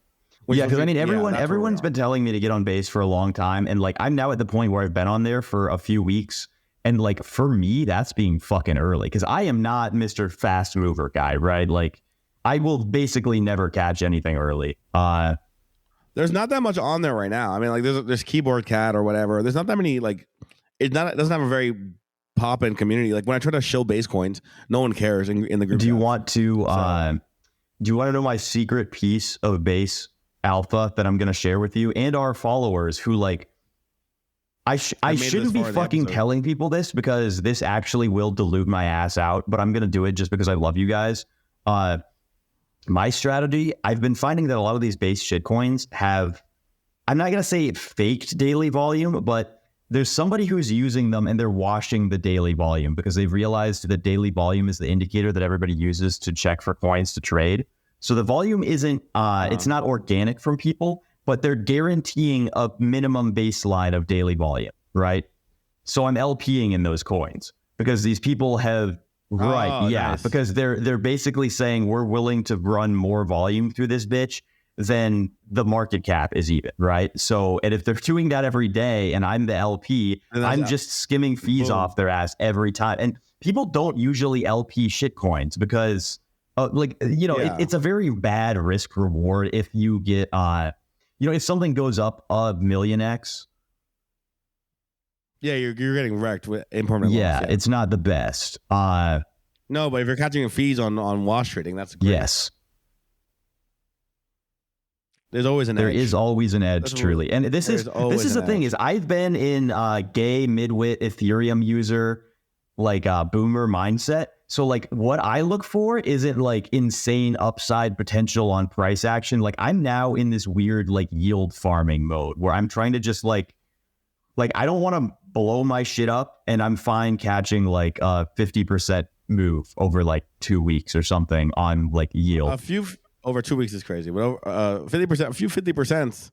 Yeah, because I mean, everyone's been telling me to get on Base for a long time, and like I'm now at the point where I've been on there for a few weeks, and like for me, that's being fucking early because I am not Mr. Fast Mover guy, right? Like I will basically never catch anything early. There's not that much on there right now. I mean, like there's Keyboard Cat or whatever. There's not that many like it doesn't have a very pop-in community. Like when I try to shill base coins, no one cares in the group. Do you want to know my secret piece of Base alpha that I'm going to share with you and our followers who like I shouldn't be fucking telling people this because this actually will dilute my ass out, but I'm going to do it just because I love you guys. My strategy, I've been finding that a lot of these Base shitcoins have, I'm not going to say faked daily volume, but there's somebody who's using them and they're washing the daily volume because they've realized that daily volume is the indicator that everybody uses to check for coins to trade. So the volume isn't, it's not organic from people. but they're guaranteeing a minimum baseline of daily volume, right? So I'm LPing in those coins because these people have Nice. because they're basically saying we're willing to run more volume through this bitch than the market cap is even, right? So, and if they're doing that every day and I'm the LP, I'm just skimming fees off their ass every time. And people don't usually LP shit coins because it's a very bad risk reward if you get if something goes up a million X. Yeah, you're getting wrecked with impermanent loss. Yeah, it's not the best. No, but if you're catching fees on wash trading, that's great. Yes. There's always an edge. There is always an edge, truly. And this is the thing is I've been in gay midwit Ethereum user boomer mindset. So like what I look for isn't like insane upside potential on price action. Like I'm now in this weird like yield farming mode where I'm trying to just like I don't want to blow my shit up, and I'm fine catching like a 50% move over like 2 weeks or something on like yield. A few over 2 weeks is crazy, but 50%, a few 50%,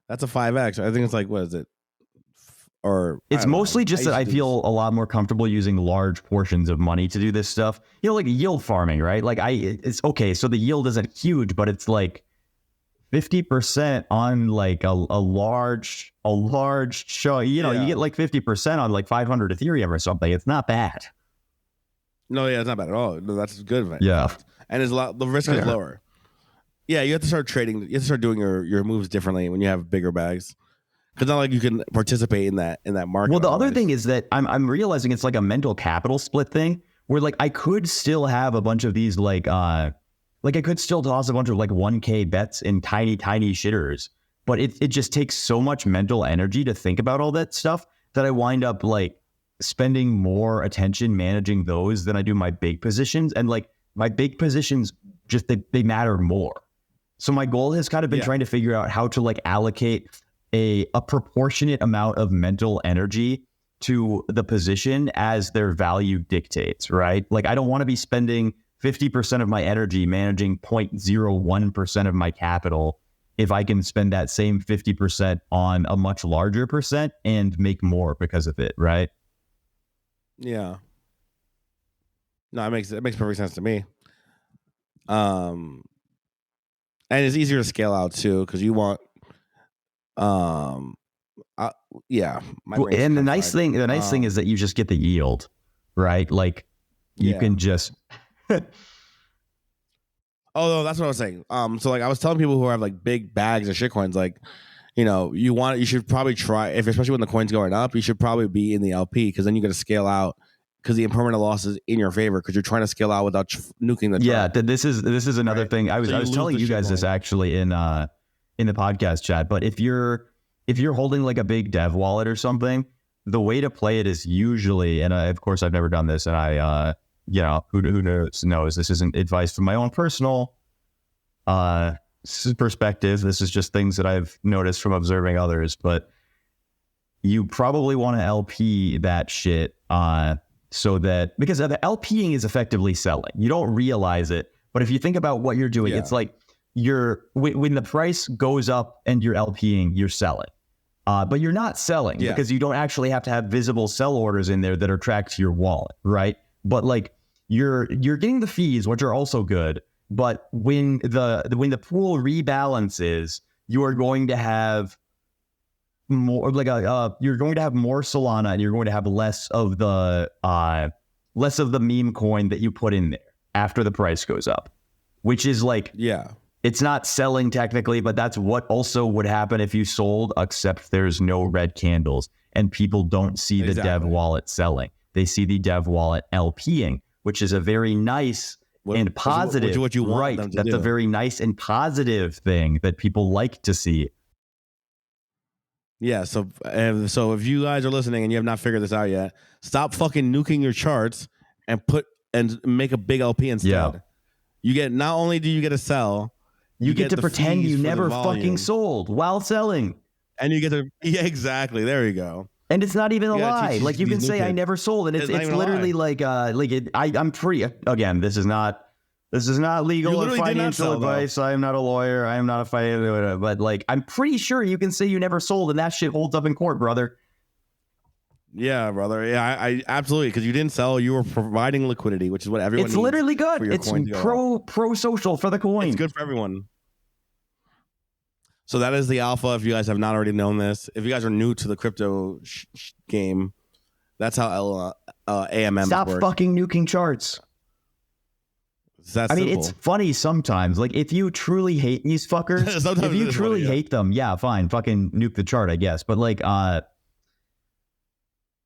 that's a 5x. I think it's like, what is it? Or it's mostly just that I feel a lot more comfortable using large portions of money to do this stuff. Like yield farming, right? Like it's okay. So the yield isn't huge, but it's like 50% on like a large show. You get like 50% on like 500 Ethereum or something. It's not bad. No, yeah, it's not bad at all. No, that's good. Man. Yeah, and the risk is lower. Yeah, you have to start trading. You have to start doing your moves differently when you have bigger bags. Because not like you can participate in that market. Well, the other thing is that I'm realizing it's like a mental capital split thing where like I could still have a bunch of these like I could still toss a bunch of like 1K bets in tiny shitters, but it just takes so much mental energy to think about all that stuff that I wind up like spending more attention managing those than I do my big positions. And like my big positions just they matter more. So my goal has kind of been trying to figure out how to like allocate a proportionate amount of mental energy to the position as their value dictates, right? Like I don't want to be spending 50% of my energy managing 0.01% of my capital if I can spend that same 50% on a much larger percent and make more because of it, right? Yeah. No, it makes perfect sense to me. And it's easier to scale out too because you want and the nice thing is that you just get the yield, right? Like you can just Oh no, that's what I was saying. So like I was telling people who have like big bags of shitcoins, like, you should probably try, especially when the coin's going up, you should probably be in the LP because then you got to scale out because the impermanent loss is in your favor because you're trying to scale out without nuking the chart. Yeah, this is another thing. I was telling you guys this actually in the podcast chat, but if you're holding like a big dev wallet or something, the way to play it is usually, and of course I've never done this, and I who knows this isn't advice from my own personal perspective. This is just things that I've noticed from observing others, but you probably want to LP that shit so that, because the LPing is effectively selling. You don't realize it, but if you think about what you're doing, it's like when the price goes up and you're LPing, you're selling. But you're not selling because you don't actually have to have visible sell orders in there that are tracked to your wallet, right? But like you're getting the fees, which are also good. But when the pool rebalances, you are going to have more you're going to have more Solana, and you're going to have less of the meme coin that you put in there after the price goes up, which is like it's not selling technically, but that's what also would happen if you sold, except there's no red candles and people don't see the dev wallet selling. They see the dev wallet LPing, which is a very nice and positive, what you want them to that's do. a very nice and positive thing that people like to see. Yeah, so if you guys are listening and you have not figured this out yet, stop fucking nuking your charts and make a big LP instead. Yeah. You get, not only do you get to sell, you get to pretend you never fucking sold while selling. And you get to, exactly, there you go. And it's not even a lie. Like you can say I never sold, and it's literally like I'm pretty, again, this is not This is not legal or financial advice. I am not a lawyer. I am not a financial, but like, I'm pretty sure you can say you never sold and that shit holds up in court, brother. Yeah, brother. Yeah, I absolutely. Because you didn't sell. You were providing liquidity, which is what everyone needs. It's literally good. It's pro social for the coin. It's good for everyone. So that is the alpha. If you guys have not already known this, if you guys are new to the crypto game, that's how AMM Stop works. fucking nuking charts. I mean, it's funny sometimes. Like, if you truly hate these fuckers, if you truly hate them, yeah, fine, fucking nuke the chart, I guess. But like,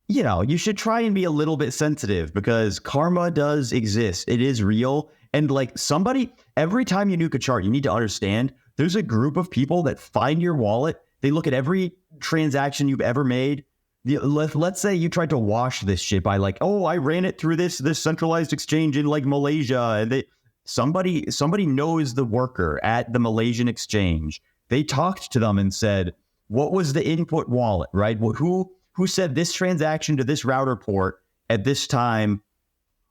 you know, you should try and be a little bit sensitive because karma does exist. It is real. And like, every time you nuke a chart, you need to understand there's a group of people that find your wallet. They look at every transaction you've ever made. Let's say you tried to wash this shit by like, oh, I ran it through this centralized exchange in like Malaysia, and somebody knows the worker at the Malaysian exchange. They talked to them and said, what was the input wallet, right? Who said this transaction to this router port at this time?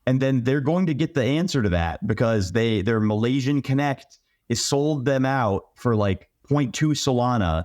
And then they're going to get the answer to that because their Malaysian Connect is sold them out for like 0.2 Solana.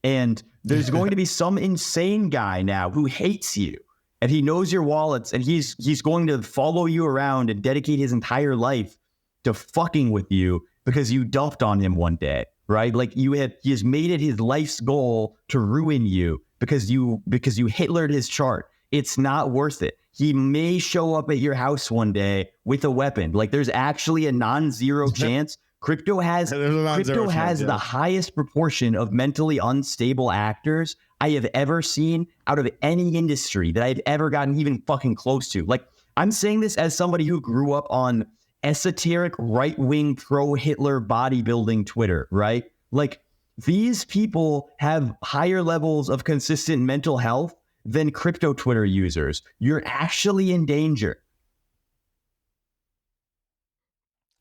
And there's going to be some insane guy now who hates you and he knows your wallets and he's going to follow you around and dedicate his entire life to fucking with you because you dumped on him one day, right? Like he has made it his life's goal to ruin you because you Hitlered his chart. It's not worth it. He may show up at your house one day with a weapon. Like there's actually a non-zero chance. Crypto has the highest proportion of mentally unstable actors I have ever seen out of any industry that I've ever gotten even fucking close to. Like, I'm saying this as somebody who grew up on esoteric right-wing pro-Hitler bodybuilding Twitter, right? Like, these people have higher levels of consistent mental health than crypto Twitter users. You're actually in danger.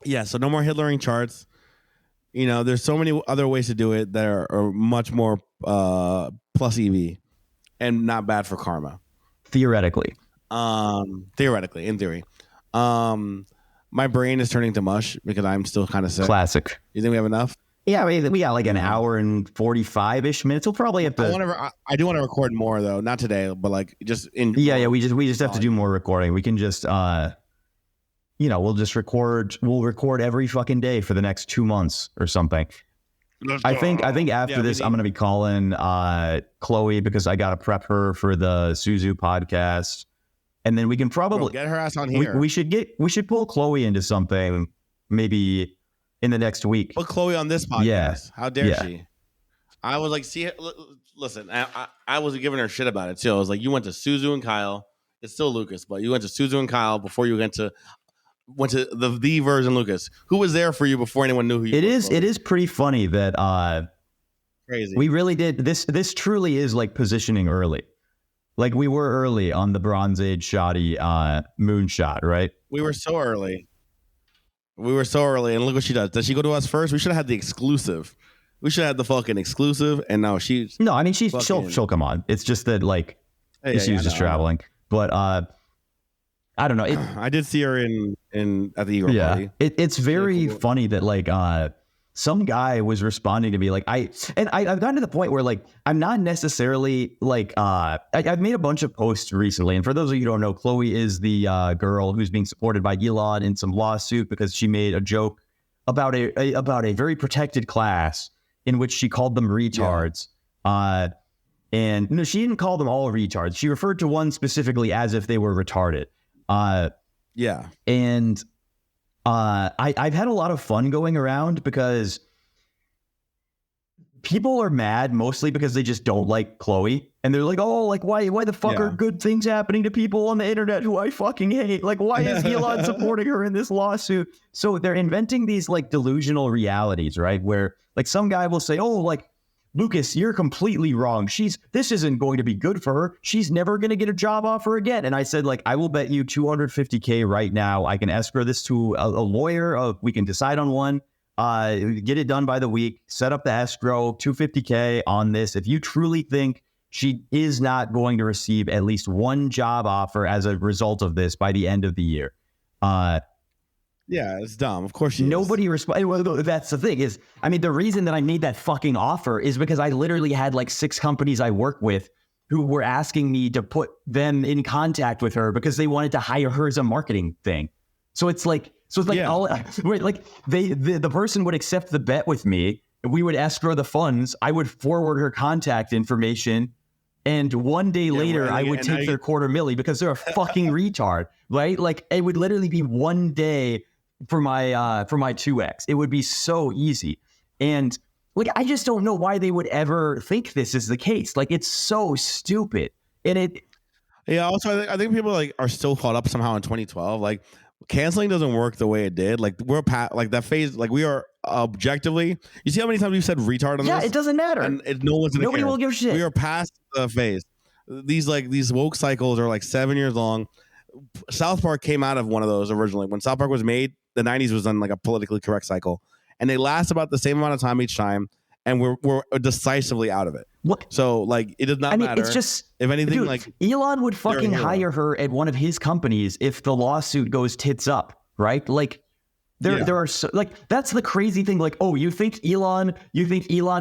Yeah, so no more Hitlering charts. You know, there's so many other ways to do it that are much more plus EV and not bad for karma. Theoretically. Theoretically, in theory. My brain is turning to mush because I'm still kind of sick. Classic. You think we have enough? Yeah, we got like an hour and 45-ish minutes. We'll probably have to... I do want to record more, though. Not today, but like just in... Yeah, we just have to do more recording. We can just... you know, we'll record every fucking day for the next 2 months or something. I think after this, I'm going to be calling Chloe because I got to prep her for the Suzu podcast. And then we can probably get her ass on here. We should pull Chloe into something maybe in the next week. Put Chloe on this podcast. Yeah. How dare she? I was like, listen, I was giving her shit about it too. I was like, you went to Suzu and Kyle. It's still Lucas, but you went to Suzu and Kyle before you went to the version Lucas. Who was there for you before anyone knew who you were? It is pretty funny that crazy. We really did this truly is like positioning early. Like we were early on the Bronze Age shoddy moonshot, right? We were so early. And look what she does. Does she go to us first? We should have had the exclusive. We should have had the fucking exclusive. And now she's no. I mean she'll come on. It's just that like she was just traveling, but I don't know. I did see her in at the Eagle party. It's very funny that like some guy was responding to me like I've gotten to the point where like I'm not necessarily like I've made a bunch of posts recently, and for those of you who don't know, Chloe is the girl who's being supported by Elon in some lawsuit because she made a joke about a very protected class in which she called them retards. And no, she didn't call them all retards. She referred to one specifically as if they were retarded. And I've had a lot of fun going around because people are mad mostly because they just don't like Chloe, and they're like, oh, like why the fuck are good things happening to people on the internet who I fucking hate? Like, why is Elon supporting her in this lawsuit? So they're inventing these like delusional realities, right? Where like some guy will say, oh, like, Lucas, you're completely wrong. This isn't going to be good for her. She's never going to get a job offer again. And I said, like, I will bet you $250K right now. I can escrow this to a lawyer. We can decide on one. Get it done by the week. Set up the escrow. $250K on this. If you truly think she is not going to receive at least one job offer as a result of this by the end of the year. Yeah, it's dumb. Of course she is. Nobody responded. Well, that's the thing is, I mean, the reason that I made that fucking offer is because I literally had like 6 companies I work with who were asking me to put them in contact with her because they wanted to hire her as a marketing thing. So it's like like the person would accept the bet with me. We would escrow the funds. I would forward her contact information. And one day later, I would take their $250,000 they're a fucking retard, right? Like it would literally be one day for my 2X. It would be so easy. And like, I just don't know why they would ever think this is the case. Like, it's so stupid. And yeah. Also, I think people like are still caught up somehow in 2012. Like, canceling doesn't work the way it did. Like, we're past like that phase. Like, we are objectively. You see how many times we've said retard on this? Yeah, it doesn't matter. And nobody will give a shit. We are past the phase. These woke cycles are like 7 years long. South Park came out of one of those originally. When South Park was made, the 90s was on like a politically correct cycle, and they last about the same amount of time each time, and we're decisively out of it. What? So like, it does not matter. It's just, if anything, dude, like Elon would fucking hire her at one of his companies if the lawsuit goes tits up, right? Like there are like, that's the crazy thing. Like, oh, you think Elon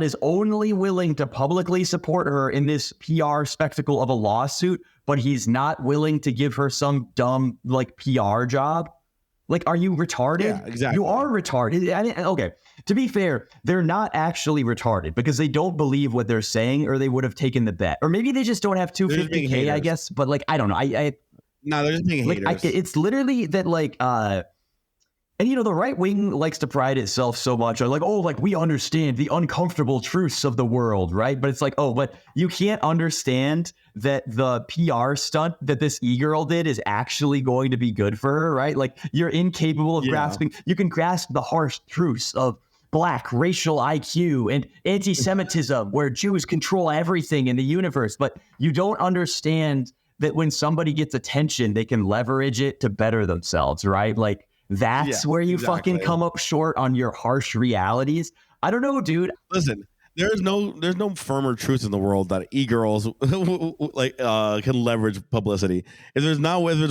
is only willing to publicly support her in this PR spectacle of a lawsuit, but he's not willing to give her some dumb like PR job? Like, are you retarded? Yeah, exactly. You are retarded. I mean, okay, to be fair, they're not actually retarded because they don't believe what they're saying, or they would have taken the bet. Or maybe they just don't have $250K, I guess. But like, I don't know. No, they're just being haters. It's literally that like, and you know, the right wing likes to pride itself so much on like, oh, like we understand the uncomfortable truths of the world, right? But it's like, oh, but you can't understand that the PR stunt that this e-girl did is actually going to be good for her, right? Like, you're incapable of grasping. You can grasp the harsh truths of Black racial IQ and anti-Semitism, where Jews control everything in the universe, but you don't understand that when somebody gets attention, they can leverage it to better themselves, right? Like, that's where you fucking come up short on your harsh realities. I don't know, dude. Listen, there's no firmer truth in the world that e-girls like can leverage publicity. If there's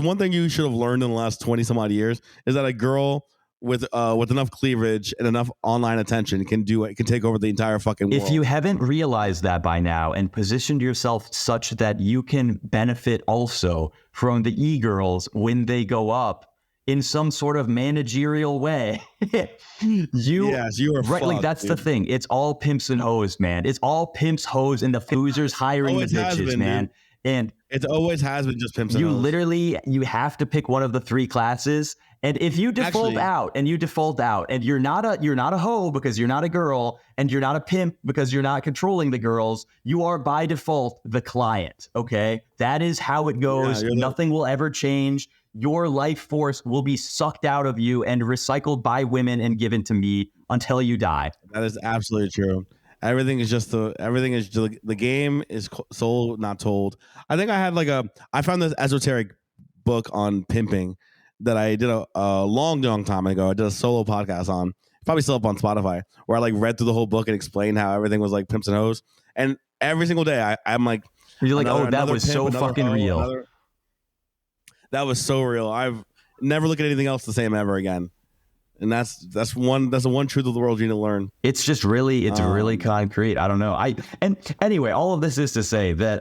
one thing you should have learned in the last 20 some odd years, is that a girl with enough cleavage and enough online attention can take over the entire fucking world. If you haven't realized that by now and positioned yourself such that you can benefit also from the e-girls when they go up in some sort of managerial way, you are right. Like, that's the thing. It's all pimps and hoes, man. It's all pimps, hoes, and the losers hiring the bitches, man. Dude. And it always has been just pimps and hoes. You have to pick one of the 3 classes. And if you default out and you're not a hoe because you're not a girl, and you're not a pimp because you're not controlling the girls, you are by default the client. Okay, that is how it goes. Nothing will ever change. Your life force will be sucked out of you and recycled by women and given to me until you die. That is absolutely true. Everything is the game is sold, not told. I think I found this esoteric book on pimping that I did a long time ago. I did a solo podcast on, probably still up on Spotify, where I like read through the whole book and explained how everything was like pimps and hoes. And every single day I'm like, you're like, oh, that was so fucking real. That was so real. I've never looked at anything else the same ever again. And that's the one truth of the world you need to learn. It's just really, really concrete. I don't know. And anyway, all of this is to say that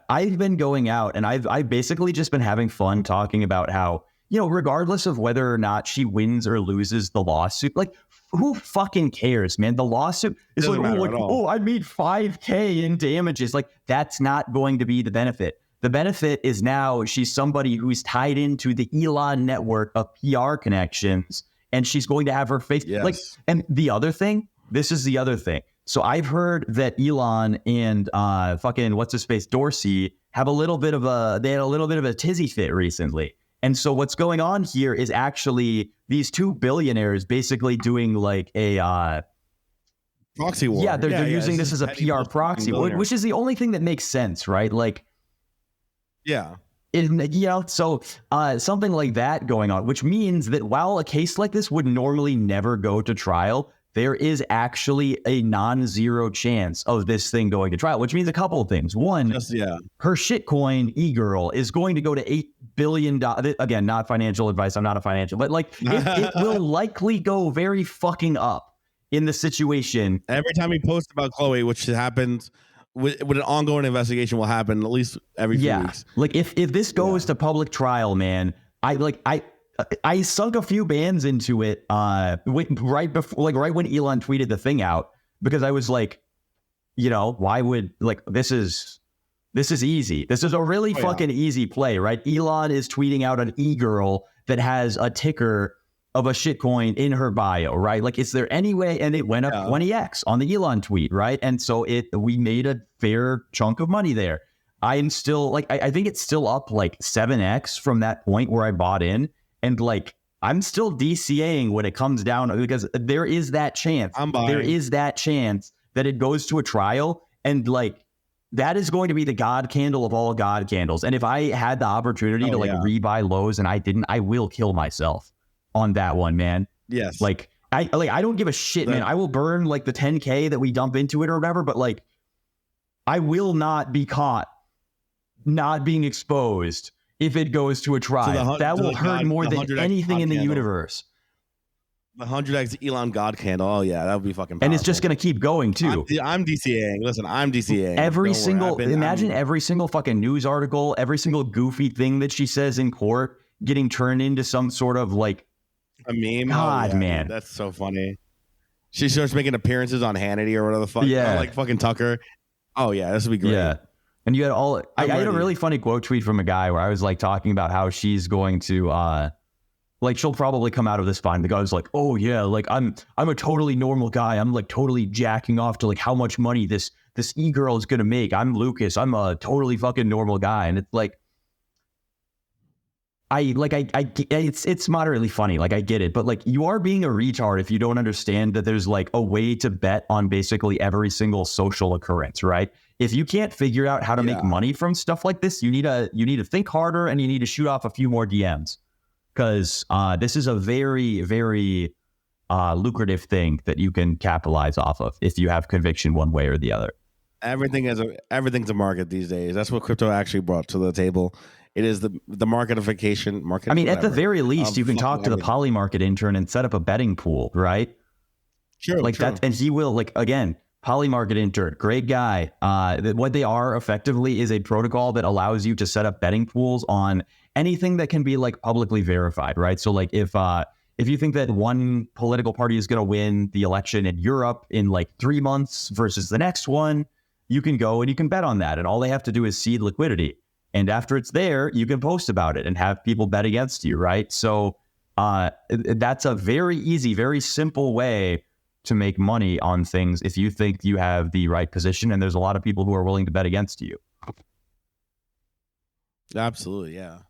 I've been going out and I've basically just been having fun talking about how, you know, regardless of whether or not she wins or loses the lawsuit, like, who fucking cares, man? The lawsuit is like, I made $5,000 in damages. Like, that's not going to be the benefit. The benefit is now she's somebody who's tied into the Elon network of PR connections, and she's going to have her face. Yes. Like, and this is the other thing. So I've heard that Elon and fucking what's his face Dorsey had a little bit of a tizzy fit recently. And so what's going on here is actually these 2 billionaires basically doing like a proxy war. Yeah, they're using this as a PR proxy, which is the only thing that makes sense, right? Like, yeah. So something like that going on, which means that while a case like this would normally never go to trial, there is actually a non-zero chance of this thing going to trial, which means a couple of things. One, her shitcoin e-girl is going to go to $8 billion again, not financial advice. I'm not a financial, but like it will likely go very fucking up in the situation. Every time he posts about Chloe, which happens with an ongoing investigation, will happen at least every few weeks. Like if this goes to public trial, man, I sunk a few bands into it right before, like right when Elon tweeted the thing out, because I was like, you know, why would, like, this is easy. This is a really fucking easy play, right? Elon is tweeting out an e-girl that has a ticker of a shitcoin in her bio, right? Like, is there any way? And it went up 20x on the Elon tweet, right? And so we made a fair chunk of money there. I am still like, I think it's still up like 7x from that point where I bought in. And like, I'm still DCAing when it comes down, because there is that chance. There is that chance that it goes to a trial, and like, that is going to be the God candle of all God candles. And if I had the opportunity to rebuy lows and I didn't, I will kill myself on that one, man. Yes. Like I don't give a shit, man. I will burn like the 10K that we dump into it or whatever, but like, I will not be caught not being exposed if it goes to a trial. That will hurt more than anything in the universe. The 100x Elon God candle. Oh yeah, that would be fucking powerful. And it's just going to keep going too. I'm DCAing. Listen, I'm DCAing. Imagine every single fucking news article, every single goofy thing that she says in court getting turned into some sort of like a meme. God, man. Dude, that's so funny. She starts making appearances on Hannity or whatever the fuck. Yeah. Like fucking Tucker. Oh yeah, this would be great. Yeah. And you had I had a really funny quote tweet from a guy where I was like talking about how she's going to, like, she'll probably come out of this fine. The guy was like, oh yeah, like I'm a totally normal guy. I'm like totally jacking off to like how much money this e-girl is going to make. I'm Lucas. I'm a totally fucking normal guy. And it's like, it's moderately funny. Like, I get it, but like, you are being a retard if you don't understand that there's like a way to bet on basically every single social occurrence, right? If you can't figure out how to make money from stuff like this, you need to think harder, and you need to shoot off a few more DMs, because this is a very, very lucrative thing that you can capitalize off of if you have conviction one way or the other. Everything's a market these days. That's what crypto actually brought to the table. It is the marketification. I mean, at the very least, you can talk to the Polymarket intern and set up a betting pool, right? Sure. Like that, and he will, like, again, Polymarket intern, great guy. What they are effectively is a protocol that allows you to set up betting pools on anything that can be like publicly verified, right? So like if you think that one political party is going to win the election in Europe in like 3 months versus the next one, you can go and you can bet on that. And all they have to do is seed liquidity. And after it's there, you can post about it and have people bet against you, right? So that's a very easy, very simple way to make money on things if you think you have the right position, and there's a lot of people who are willing to bet against you. Absolutely, yeah.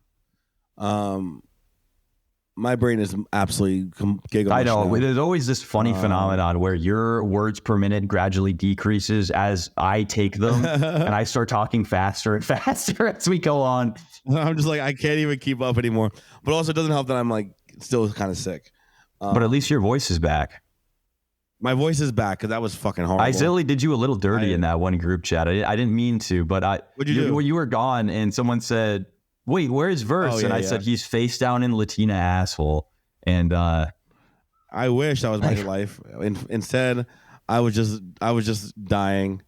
My brain is absolutely giggling. I know. Now. There's always this funny phenomenon where your words per minute gradually decreases as I take them, and I start talking faster and faster as we go on. I'm just like, I can't even keep up anymore. But also, it doesn't help that I'm like still kind of sick. But at least your voice is back. My voice is back because that was fucking horrible. I silly did you a little dirty in that one group chat. I didn't mean to, but what'd you do? You were gone, and someone said, wait, where's Verse? And I said, he's face down in Latina asshole. And I wish that was my life. Instead, I was just dying.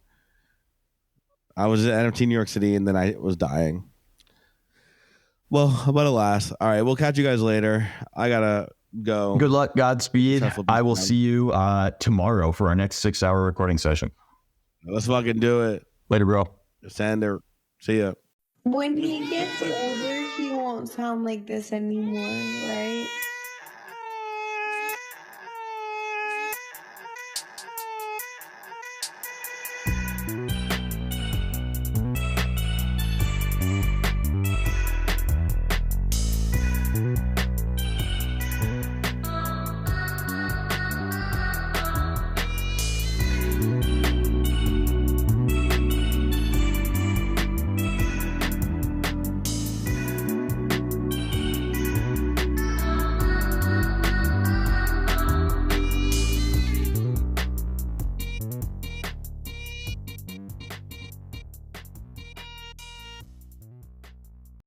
I was at NFT New York City, and then I was dying. Well, but alas. All right, we'll catch you guys later. I gotta go. Good luck, Godspeed. I will see you tomorrow for our next 6-hour recording session. Let's fucking do it. Later, bro. Sander, see ya. When he gets older, he won't sound like this anymore, right?